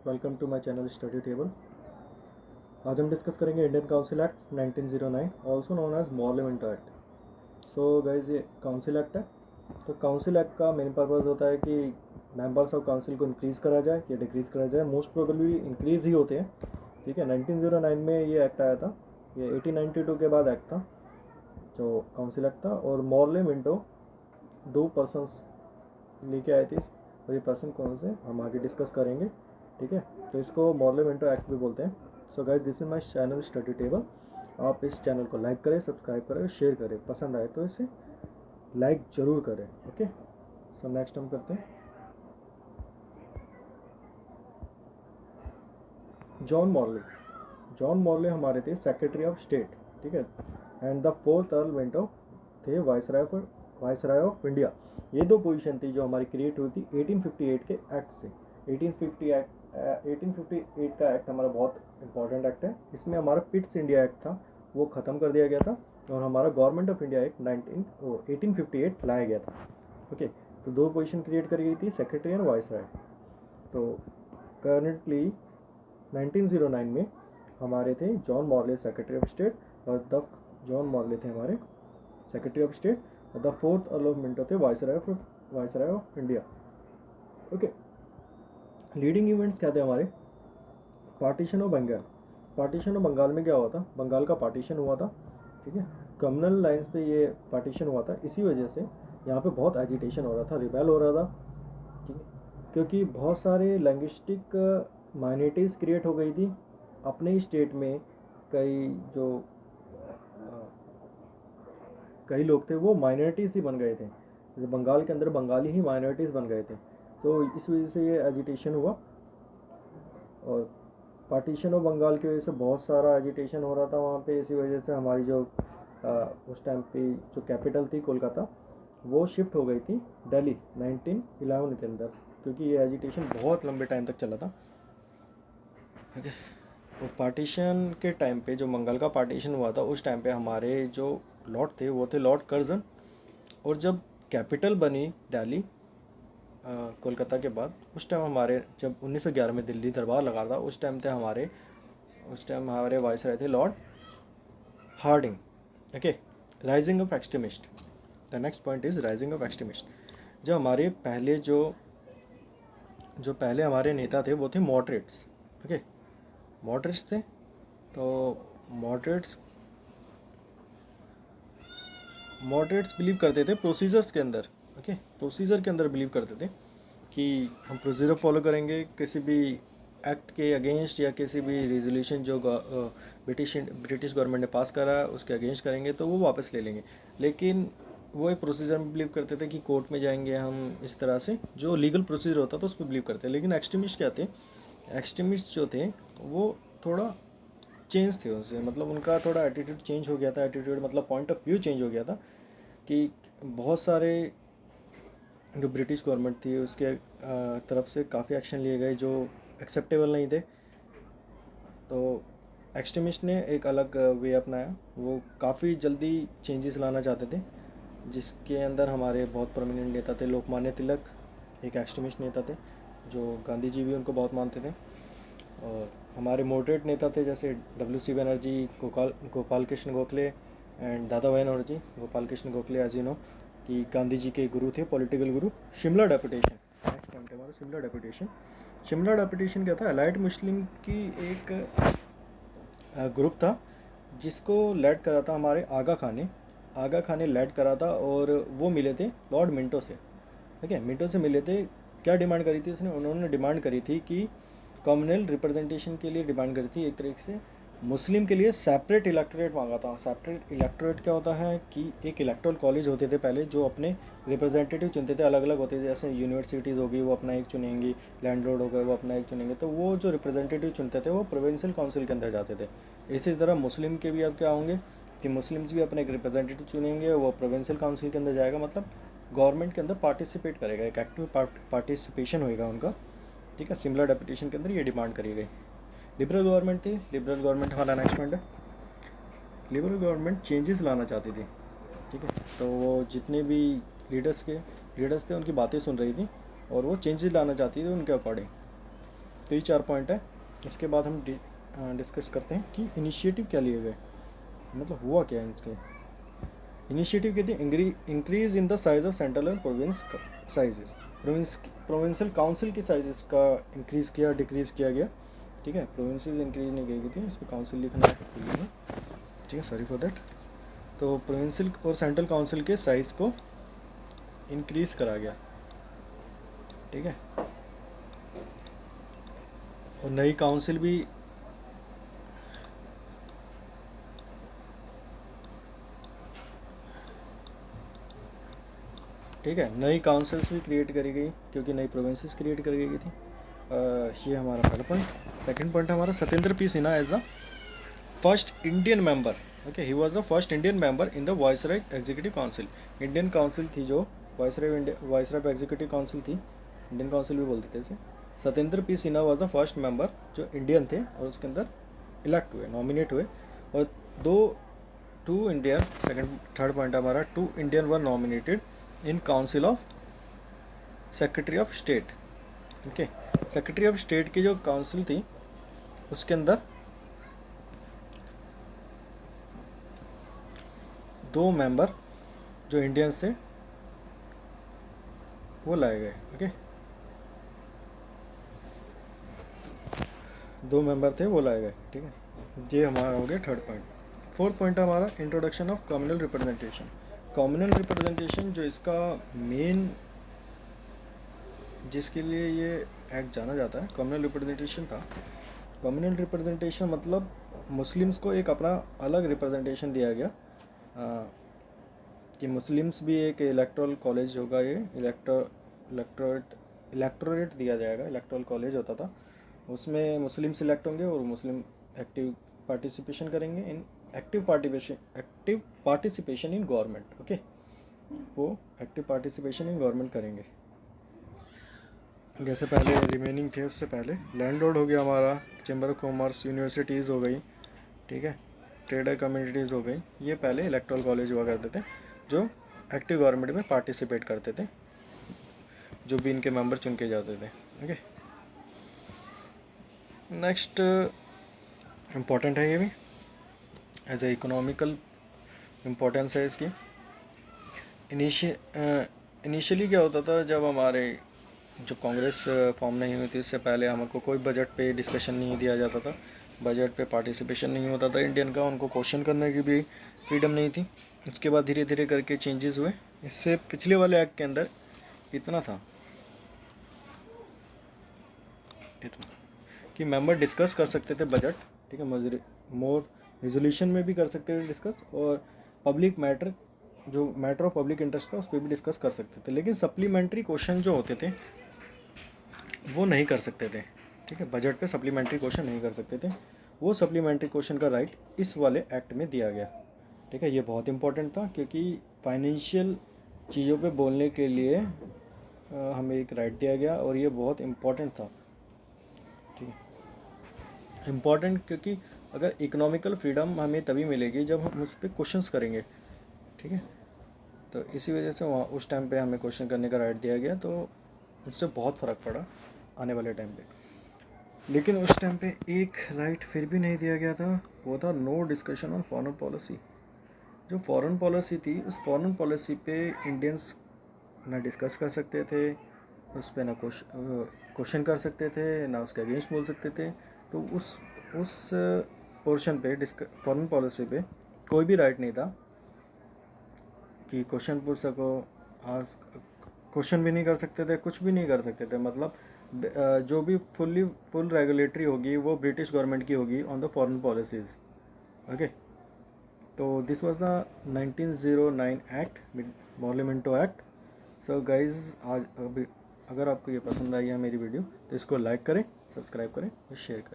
Welcome to my channel study table. आज हम discuss करेंगे Indian council act 1909, also known as Morley Minto act. So guys, ये council act है। तो council act का मेन पर्पज़ होता है कि मेंबर्स ऑफ काउंसिल को इंक्रीज़ करा जाए या डिक्रीज़ करा जाए। मोस्ट प्रोबेबली इंक्रीज़ ही होते हैं। ठीक है, 1909 में ये एक्ट आया था। ये 1892 के बाद एक्ट था जो काउंसिल एक्ट था। और मॉर्लिमेंटो दो पर्सनस लेके आए थे, और ये पर्सन कौन से हम आगे डिस्कस करेंगे। ठीक है, तो इसको मॉर्लिमेंटो एक्ट भी बोलते हैं। So guys, this is my channel study table. आप इस चैनल को लाइक करें, सब्सक्राइब करें, शेयर करें। पसंद आए तो इसे लाइक जरूर करें। ओके, सो नेक्स्ट हम करते हैं जॉन मॉर्ले। जॉन मॉर्ले हमारे थे सेक्रेटरी ऑफ स्टेट। ठीक है, and the fourth earl Vento थे वाइसराय ऑफ इंडिया। ये दो पोजीशन थी जो हमारी क्रिएट हुई थी 1858 के एक्ट से। 1858 का एक्ट हमारा बहुत इंपॉर्टेंट एक्ट है। इसमें हमारा पिट्स इंडिया एक्ट था, वो ख़त्म कर दिया गया था, और हमारा गवर्नमेंट ऑफ इंडिया एक्ट 1858 लाया गया था। ओके, तो दो पोजीशन क्रिएट करी गई थी, सेक्रेटरी एंड वाइसराय। तो करंटली 1909 में हमारे थे John Morley secretary of state, और द जॉन मॉर्ले थे हमारे सेक्रेटरी ऑफ स्टेट, और the fourth Earl of Minto थे viceroy of India. Okay, leading events क्या थे हमारे? Partition of Bengal. Partition of Bengal में क्या हुआ था? बंगाल का पार्टीशन हुआ था। ठीक है, कम्युनल लाइंस पे ये पार्टीशन हुआ था। इसी वजह से यहाँ पे बहुत एजिटेशन हो रहा था, रिबेल हो रहा था। ठीक है, क्योंकि बहुत सारे लैंग्विस्टिक माइनॉरिटीज़ क्रिएट हो गई थी अपने ही स्टेट में। कई लोग थे वो माइनॉरिटीज़ ही बन गए थे। जैसे बंगाल के अंदर बंगाली ही माइनॉरिटीज़ बन गए थे, तो इस वजह से ये एजिटेशन हुआ। और पार्टीशन ऑफ बंगाल की वजह से बहुत सारा एजिटेशन हो रहा था वहाँ पे। इसी वजह से हमारी जो उस टाइम पे जो कैपिटल थी कोलकाता, वो शिफ्ट हो गई थी दिल्ली 1911 के अंदर, क्योंकि ये एजिटेशन बहुत लंबे टाइम तक चला था। ठीक है, तो पार्टीशन के टाइम पे जो बंगाल का पार्टीशन हुआ था, उस टाइम पे हमारे जो लॉर्ड थे वो थे लॉर्ड कर्जन। और जब कैपिटल बनी दिल्ली कोलकाता के बाद, उस टाइम हमारे जब 1911 में दिल्ली दरबार लगा था, उस टाइम हमारे वाइसराय थे lord Hardinge. Okay, rising of extremist. The next point is rising of extremist. जो हमारे पहले हमारे नेता थे वो थे मॉडरेट्स। ओके, मॉडरेट्स थे। तो मॉडरेट्स बिलीव करते थे प्रोसीजर्स के अंदर। ओके, प्रोसीजर के अंदर बिलीव करते थे कि हम प्रोसीजर फॉलो करेंगे, किसी भी एक्ट के अगेंस्ट या किसी भी रेजोल्यूशन जो ब्रिटिश गवर्नमेंट ने पास करा है उसके अगेंस्ट करेंगे तो वो वापस ले लेंगे। लेकिन वो एक प्रोसीजर में बिलीव करते थे कि कोर्ट में जाएंगे हम, इस तरह से जो लीगल प्रोसीजर होता था उस पर बिलीव करते थे। लेकिन एक्सट्रीमिस्ट क्या थे? एक्सट्रीमिस्ट जो थे वो थोड़ा चेंज थे उनसे, मतलब उनका थोड़ा एटीट्यूड चेंज हो गया था। एटीट्यूड मतलब पॉइंट ऑफ व्यू चेंज हो गया था कि बहुत सारे जो ब्रिटिश गवर्नमेंट थी उसके तरफ से काफ़ी एक्शन लिए गए जो एक्सेप्टेबल नहीं थे। तो एक्सट्रीमिस्ट ने एक अलग वे अपनाया। वो काफ़ी जल्दी चेंजेस लाना चाहते थे, जिसके अंदर हमारे बहुत प्रोमिनेंट नेता थे। लोकमान्य तिलक एक एक्सट्रीमिस्ट नेता थे, जो गांधी जी भी उनको बहुत मानते थे। और हमारे मॉडरेट नेता थे जैसे WC Banerjee, Gopal Krishna Gokhale and Dadabhai Naoroji. Gopal Krishna Gokhale as you know कि गांधी जी के गुरु थे, पॉलिटिकल गुरु। शिमला डेपुटेशन, नेक्स्ट पॉइंट है हमारा शिमला डेपुटेशन। शिमला डेपुटेशन क्या था? अलाइड मुस्लिम की एक ग्रुप था जिसको लेड करा था हमारे आगा खान ने लेड करा था, और वो मिले थे लॉर्ड मिंटो से। ठीक है, मिंटो से मिले थे। क्या डिमांड करी थी उन्होंने डिमांड करी थी कि कम्युनल रिप्रेजेंटेशन के लिए डिमांड करी थी। एक तरीके से मुस्लिम के लिए सेपरेट इलेक्टोरेट मांगा था। सेपरेट इलेक्टोरेट क्या होता है कि एक इलेक्टोरल कॉलेज होते थे पहले जो अपने रिप्रेजेंटेटिव चुनते थे, अलग अलग होते थे। जैसे यूनिवर्सिटीज़ होगी वो अपना एक चुनेंगी, लैंडलॉर्ड हो गए वो अपना एक चुनेंगे। तो वो जो रिप्रेजेंटेटिव चुनते थे वो प्रोविंशियल काउंसिल के अंदर जाते थे। इसी तरह मुस्लिम के भी अब क्या होंगे कि मुस्लिम्स भी अपने एक रिप्रेजेंटेटिव चुनेंगे, वो प्रोविंशियल काउंसिल के अंदर जाएगा, मतलब गवर्नमेंट के अंदर पार्टिसिपेट करेगा, एक एक्टिव पार्टिसिपेशन होएगा उनका। ठीक है, सिमिलर डेपुटेशन के अंदर ये डिमांड करी गई। लिबरल गवर्नमेंट थी। लिबरल गवर्नमेंट हमारा नेक्स्ट पॉइंट है। लिबरल गवर्नमेंट चेंजेस लाना चाहती थी। ठीक है, तो वो जितने भी लीडर्स थे उनकी बातें सुन रही थी और वो चेंजेस लाना चाहती थी उनके अकॉर्डिंग। तो ये 4 पॉइंट है। इसके बाद हम डिस्कस करते हैं कि इनिशिएटिव क्या लिए गए, मतलब हुआ क्या है इसके। इनिशिएटिव कहती है increase in the size of central and province sizes. Provincial council की साइजेस का इंक्रीज किया डिक्रीज किया गया, ठीक है। प्रोविंसेस इंक्रीज नहीं की थी, इसमें काउंसिल लिखना है, ठीक है, सॉरी फॉर दैट। तो प्रोविंशियल और सेंट्रल काउंसिल के साइज को इंक्रीज करा गया, ठीक है। और नई काउंसिल भी ठीक है, नई काउंसिल्स भी क्रिएट करी गई क्योंकि नई प्रोविंसेस क्रिएट करी गई थी। ये हमारा पहला पॉइंट। सेकंड पॉइंट हमारा Satyendra P Sinha as the first Indian member, okay, he was the first Indian member in the viceroy executive council. Indian council थी जो वायसराय एग्जीक्यूटिव काउंसिल थी, इंडियन काउंसिल भी बोलते थे इसे। Satyendra P Sinha was the first member जो Indian थे और उसके अंदर इलेक्ट हुए, नॉमिनेट हुए। और टू इंडियन, थर्ड पॉइंट हमारा, 2 Indian were nominated in council of secretary of state, okay. Secretary of state की जो काउंसिल थी उसके अंदर 2 मेंबर जो इंडियंस थे वो लाए गए, ओके। 2 मेंबर थे वो लाए गए, ठीक है। ये हमारा हो गया थर्ड पॉइंट। फोर्थ पॉइंट हमारा introduction of communal representation. Communal representation जो इसका मेन, जिसके लिए ये एक्ट जाना जाता है, कम्युनल रिप्रेजेंटेशन था। कम्युनल रिप्रेजेंटेशन मतलब मुस्लिम्स को एक अपना अलग रिप्रेजेंटेशन दिया गया, कि मुस्लिम्स भी एक इलेक्टोरल कॉलेज होगा, ये इलेक्टोरेट दिया जाएगा, इलेक्टोरल कॉलेज होता था, उसमें मुस्लिम सिलेक्ट होंगे और मुस्लिम एक्टिव पार्टिसिपेशन करेंगे इन active participation in government, okay. वो एक्टिव पार्टिसिपेशन इन गवर्नमेंट करेंगे। जैसे पहले रिमेनिंग थे उससे पहले लैंडलॉर्ड हो गया हमारा, चैम्बर ऑफ कॉमर्स, यूनिवर्सिटीज़ हो गई, ठीक है, ट्रेडर कम्युनिटीज़ हो गई, ये पहले इलेक्टोरल कॉलेज हुआ करते थे जो एक्टिव गवर्नमेंट में पार्टिसिपेट करते थे, जो भी इनके मेंबर चुन के जाते थे, ओके। नेक्स्ट इम्पॉर्टेंट है ये भी, एज ए इकोनॉमिकल इम्पोर्टेंस है इसकी। इनिशियली क्या होता था, जब हमारे जो कांग्रेस फॉर्म नहीं हुई थी उससे पहले हमको कोई बजट पे डिस्कशन नहीं दिया जाता था, बजट पे पार्टिसिपेशन नहीं होता था इंडियन का, उनको क्वेश्चन करने की भी फ्रीडम नहीं थी। उसके बाद धीरे धीरे करके चेंजेस हुए। इससे पिछले वाले एक्ट के अंदर इतना था कि मेंबर डिस्कस कर सकते थे बजट, ठीक है, मोर रिजोल्यूशन में भी कर सकते थे डिस्कस, और पब्लिक मैटर, जो मैटर ऑफ पब्लिक इंटरेस्ट था उस पर भी डिस्कस कर सकते थे। लेकिन सप्लीमेंट्री क्वेश्चन जो होते थे वो नहीं कर सकते थे, ठीक है, बजट पे सप्लीमेंट्री क्वेश्चन नहीं कर सकते थे। वो सप्लीमेंट्री क्वेश्चन का राइट इस वाले एक्ट में दिया गया, ठीक है। ये बहुत इंपॉर्टेंट था क्योंकि फाइनेंशियल चीज़ों पे बोलने के लिए हमें एक राइट दिया गया और ये बहुत इम्पॉर्टेंट था, ठीक है। इम्पॉर्टेंट क्योंकि अगर इकोनॉमिकल फ्रीडम हमें तभी मिलेगी जब हम उस पर क्वेश्चंस करेंगे, ठीक है। तो इसी वजह से वहाँ उस टाइम पे हमें क्वेश्चन करने का राइट दिया गया, तो उससे बहुत फ़र्क पड़ा आने वाले टाइम पे। लेकिन उस टाइम पे एक राइट फिर भी नहीं दिया गया था, वो था no discussion on foreign policy. जो फॉरेन पॉलिसी थी, उस फॉरेन पॉलिसी पे इंडियंस ना डिस्कस कर सकते थे, उस पर ना क्वेश्चन कर सकते थे, ना उसके अगेंस्ट बोल सकते थे। तो उस पोर्शन पे फॉरेन पॉलिसी पे कोई भी राइट नहीं था कि क्वेश्चन पूछ सको, क्वेश्चन भी नहीं कर सकते थे, कुछ भी नहीं कर सकते थे। मतलब जो भी फुल रेगुलेटरी होगी वो ब्रिटिश गवर्नमेंट की होगी on the foreign policies, okay. तो this was the 1909 act, Morley Minto act. So guys, आज अभी अगर आपको ये पसंद आई है मेरी वीडियो तो इसको लाइक करें, सब्सक्राइब करें और शेयर करें।